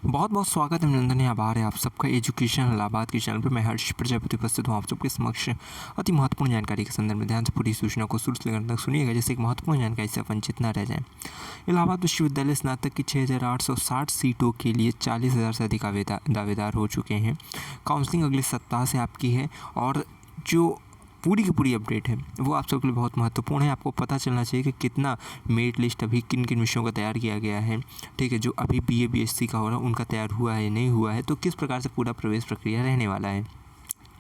बहुत बहुत स्वागत है, अभिनंदन है, आभार है आप सबका एजुकेशन इलाहाबाद के चैनल पर। मैं हर्ष प्रजापति उपस्थित हूँ आप सबके समक्ष अति महत्वपूर्ण जानकारी के संदर्भ में। ध्यान से पूरी सूचना को शुरू से लेकर तक सुनिएगा, जैसे एक महत्वपूर्ण जानकारी से वंचित न रह जाए। इलाहाबाद विश्वविद्यालय स्नातक की 6860 सीटों के लिए 40,000 से अधिक दावेदार हो चुके हैं। काउंसलिंग अगले सप्ताह से आपकी है और जो पूरी की पूरी अपडेट है वो आप सबके लिए बहुत महत्वपूर्ण है। आपको पता चलना चाहिए कि कितना मेरिट लिस्ट अभी किन किन विषयों का तैयार किया गया है, ठीक है। जो अभी BA BSc का हो रहा है उनका तैयार हुआ है नहीं हुआ है, तो किस प्रकार से पूरा प्रवेश प्रक्रिया रहने वाला है।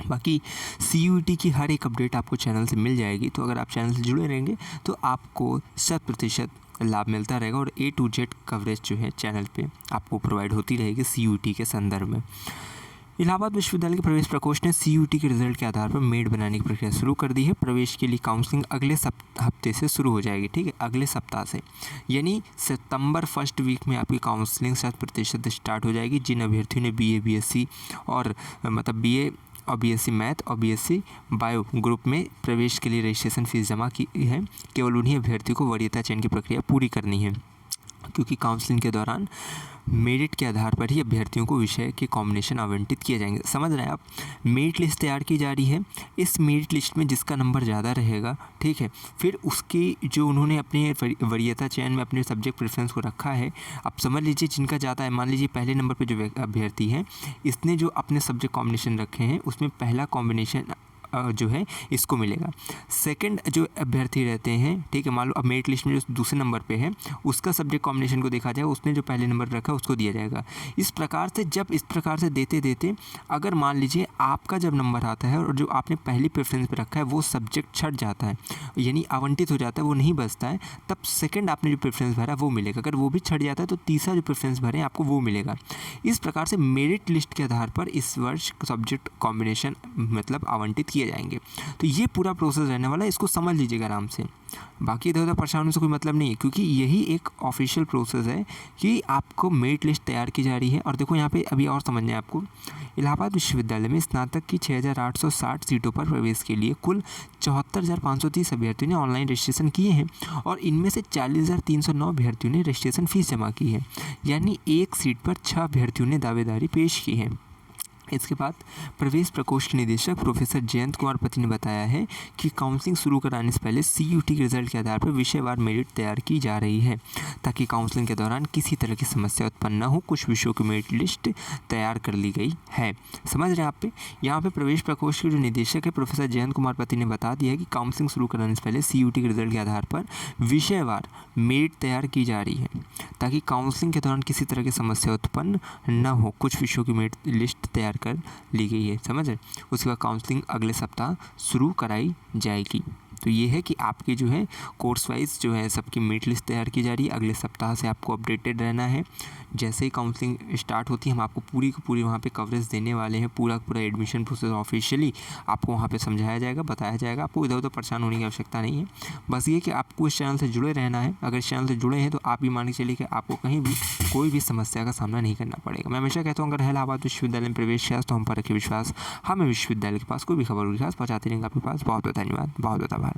बाकी CUET की हर एक अपडेट आपको चैनल से मिल जाएगी, तो अगर आप चैनल से जुड़े रहेंगे तो आपको 100% लाभ मिलता रहेगा और A to Z कवरेज जो है चैनल पे आपको प्रोवाइड होती रहेगी CUET के संदर्भ में। इलाहाबाद विश्वविद्यालय के प्रवेश प्रकोष्ठ ने CUET के रिजल्ट के आधार पर मेड बनाने की प्रक्रिया शुरू कर दी है। प्रवेश के लिए काउंसलिंग अगले हफ्ते से शुरू हो जाएगी, ठीक है, अगले सप्ताह से, यानी सितंबर फर्स्ट वीक में आपकी काउंसलिंग 100% स्टार्ट हो जाएगी। जिन अभ्यर्थियों ने BA BSc और BA और BSc मैथ और BSc बायो ग्रुप में प्रवेश के लिए रजिस्ट्रेशन फ़ीस जमा की है, केवल उन्हीं अभ्यर्थियों को वरीयता चयन की प्रक्रिया पूरी करनी है, क्योंकि काउंसलिंग के दौरान मेरिट के आधार पर ही अभ्यर्थियों को विषय के कॉम्बिनेशन आवंटित किए जाएंगे। समझ रहे हैं आप, मेरिट लिस्ट तैयार की जा रही है। इस मेरिट लिस्ट में जिसका नंबर ज़्यादा रहेगा, ठीक है, फिर उसकी जो उन्होंने अपने वरीयता चयन में अपने सब्जेक्ट प्रेफरेंस को रखा है, आप समझ लीजिए जिनका ज़्यादा है, मान लीजिए पहले नंबर पर जो अभ्यर्थी है इसने जो अपने सब्जेक्ट कॉम्बिनेशन रखे हैं उसमें पहला कॉम्बिनेशन जो है इसको मिलेगा। सेकंड जो अभ्यर्थी रहते हैं, ठीक है, मान लो अब मेरिट लिस्ट में जो दूसरे नंबर पे है उसका सब्जेक्ट कॉम्बिनेशन को देखा जाएगा, उसने जो पहले नंबर रखा है उसको दिया जाएगा। इस प्रकार से जब इस प्रकार से देते देते अगर मान लीजिए आपका जब नंबर आता है और जो आपने पहली प्रेफरेंस पे रखा है वो सब्जेक्ट छट जाता है, यानी आवंटित हो जाता है, वो नहीं बचता है, तब सेकेंड आपने जो प्रेफरेंस भरा वो मिलेगा। अगर वो भी छट जाता है तो तीसरा जो प्रेफरेंस भरे आपको वो मिलेगा। इस प्रकार से मेरिट लिस्ट के आधार पर इस वर्ष सब्जेक्ट कॉम्बिनेशन मतलब आवंटित किए जाएंगे। तो ये पूरा प्रोसेस रहने वाला है, इसको समझ लीजिएगा आराम से। बाकी इधर उधर परेशान होने से कोई मतलब नहीं है, क्योंकि यही एक ऑफिशियल प्रोसेस है कि आपको मेरिट लिस्ट तैयार की जा रही है। और देखो यहाँ पे अभी और समझना है आपको, इलाहाबाद विश्वविद्यालय में स्नातक की 6860 सीटों पर प्रवेश के लिए कुल 74,530 अभ्यर्थियों ने ऑनलाइन रजिस्ट्रेशन किए हैं और इनमें से 40,309 अभ्यर्थियों ने रजिस्ट्रेशन फीस जमा की है, यानी एक सीट पर 6 अभ्यर्थियों ने दावेदारी पेश की है। इसके बाद प्रवेश प्रकोष्ठ के निदेशक प्रोफेसर जयंत कुमार पति ने बताया है कि काउंसलिंग शुरू कराने से पहले CUET के रिजल्ट के आधार पर विषयवार मेरिट तैयार की जा रही है, ताकि काउंसलिंग के दौरान किसी तरह की समस्या उत्पन्न न हो। कुछ विषयों की मेरिट लिस्ट तैयार कर ली गई है। समझ रहे हैं आप पे, यहाँ पे प्रवेश प्रकोष्ठ के जो निदेशक है प्रोफेसर जयंत कुमार पति ने बता दिया है कि काउंसलिंग शुरू कराने से पहले CUET के रिजल्ट के आधार पर विषयवार मेरिट तैयार की जा रही है, ताकि काउंसलिंग के दौरान किसी तरह की समस्या उत्पन्न न हो। कुछ विषयों की मेरिट लिस्ट तैयार कर ली गई है, समझ रहे। उसके बाद काउंसलिंग अगले सप्ताह शुरू कराई जाएगी। तो ये है कि आपके जो है कोर्स वाइज जो है सबकी मेरिट लिस्ट तैयार की जा रही है। अगले सप्ताह से आपको अपडेटेड रहना है। जैसे ही काउंसलिंग स्टार्ट होती है हम आपको पूरी की पूरी वहाँ पे कवरेज देने वाले हैं। पूरा एडमिशन प्रोसेस ऑफिशियली आपको वहाँ पे समझाया जाएगा, बताया जाएगा। आपको इधर उधर परेशान होने की आवश्यकता नहीं है। बस ये कि आपको इस चैनल से जुड़े रहना है। अगर इस चैनल से जुड़े हैं तो आप भी मान के चलिए कि आपको कहीं भी कोई भी समस्या का सामना नहीं करना पड़ेगा। मैं हमेशा कहता हूँ अगर इलाहाबाद विश्वविद्यालय में प्रवेश किया तो हम पर रखिए विश्वास। हमें विश्वविद्यालय के पास कोई भी खबर विश्वास पहुँचाते रहेंगे आपके पास। बहुत बहुत धन्यवाद, बहुत बहुत आभार।